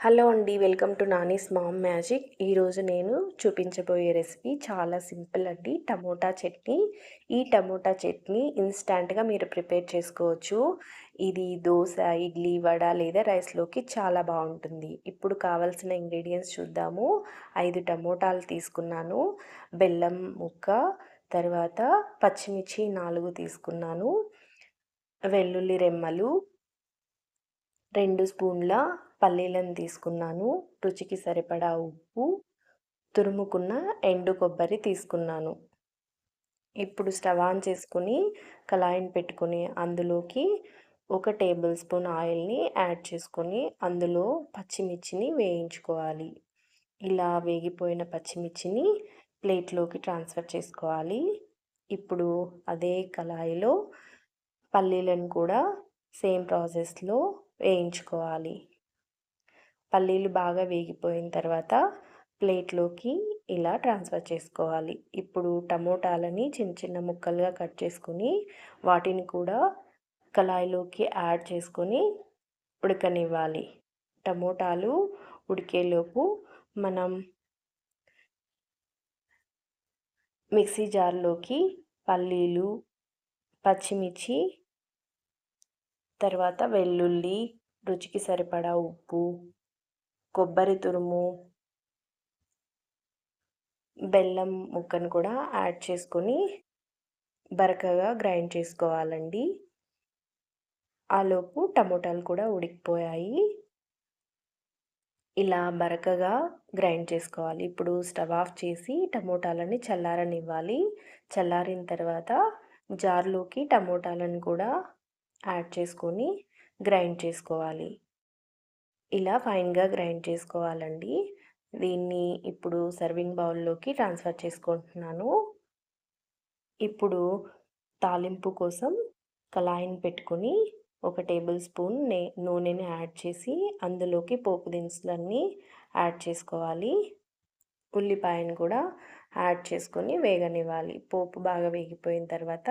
Hello అండి. Welcome to Nani's mom magic. ఈరోజు నేను చూపించబోయే రెసిపీ చాలా సింపుల్ అండి. టమోటా చట్నీ. ఈ టమోటా చట్నీ ఇన్‌స్టాంట్‌గా మీరు ప్రిపేర్ చేసుకోవచ్చు. ఇది దోస, ఇడ్లీ, వడ లేదా రైస్‌లోకి చాలా బావుంటుంది. ఇప్పుడు కావాల్సిన ఇంగ్రీడియెంట్స్ చూద్దాము. 5 టమోటాలు తీసుకున్నాను. బెల్లం ముక్క, తర్వాత పచ్చిమిర్చి 4 తీసుకున్నాను. వెల్లుల్లి రెమ్మలు, 2 స్పూన్ల పల్లీలను తీసుకున్నాను. రుచికి సరిపడా ఉప్పు, తురుముకున్న ఎండు కొబ్బరి తీసుకున్నాను. ఇప్పుడు స్టవ్ ఆన్ చేసుకొని కళాయిని పెట్టుకొని అందులోకి 1 టేబుల్ స్పూన్ ఆయిల్‌ని యాడ్ చేసుకొని అందులో పచ్చిమిర్చిని వేయించుకోవాలి. ఇలా వేగిపోయిన పచ్చిమిర్చిని ప్లేట్‌లోకి ట్రాన్స్‌ఫర్ చేసుకోవాలి. ఇప్పుడు అదే కళాయిలో పల్లీలను కూడా సేమ్ ప్రాసెస్‌లో వేయించుకోవాలి. పల్లీలు బాగా వేగిపోయిన తర్వాత ప్లేట్‌లోకి ఇలా ట్రాన్స్‌ఫర్ చేసుకోవాలి. ఇప్పుడు టమోటాలని చిన్న చిన్న ముక్కలుగా కట్ చేసుకొని వాటిని కూడా కళాయిలోకి యాడ్ చేసుకొని ఉడకనివ్వాలి. టమోటాలు ఉడికేలోపు మనం మిక్సీ జార్‌లోకి పల్లీలు, పచ్చిమిర్చి, తర్వాత వెల్లుల్లి, రుచికి సరిపడా ఉప్పు, కొబ్బరి తురుము, బెల్లం ముక్కను కూడా యాడ్ చేసుకొని బరకగా గ్రైండ్ చేసుకోవాలండి. ఆలోపు టమోటాలు కూడా ఉడికిపోయాయి. ఇలా బరకగా గ్రైండ్ చేసుకోవాలి. ఇప్పుడు స్టవ్ ఆఫ్ చేసి టమోటాలని చల్లారనివ్వాలి. చల్లారిన తర్వాత జార్‌లోకి టమోటాలను కూడా యాడ్ చేసుకొని గ్రైండ్ చేసుకోవాలి. ఇలా ఫైన్‌గా గ్రైండ్ చేసుకోవాలండి. దీన్ని ఇప్పుడు సర్వింగ్ బౌల్‌లోకి ట్రాన్స్‌ఫర్ చేసుకుంటున్నాను. ఇప్పుడు తాలింపు కోసం కళాయిని పెట్టుకొని 1 టేబుల్ స్పూన్ నూనెని యాడ్ చేసి అందులోకి పోపు దినుసులన్నీ యాడ్ చేసుకోవాలి. ఉల్లిపాయను కూడా యాడ్ చేసుకొని వేగనివ్వాలి. పోపు బాగా వేగిపోయిన తర్వాత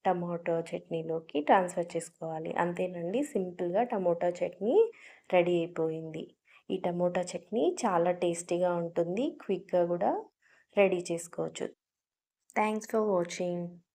టమాటో చట్నీలోకి ట్రాన్స్‌ఫర్ చేసుకోవాలి. అంతేనండి, సింపుల్‌గా టమోటా చట్నీ రెడీ అయిపోయింది. ఈ టమోటా చట్నీ చాలా టేస్టీగా ఉంటుంది. క్విక్‌గా కూడా రెడీ చేసుకోవచ్చు. Thanks for watching.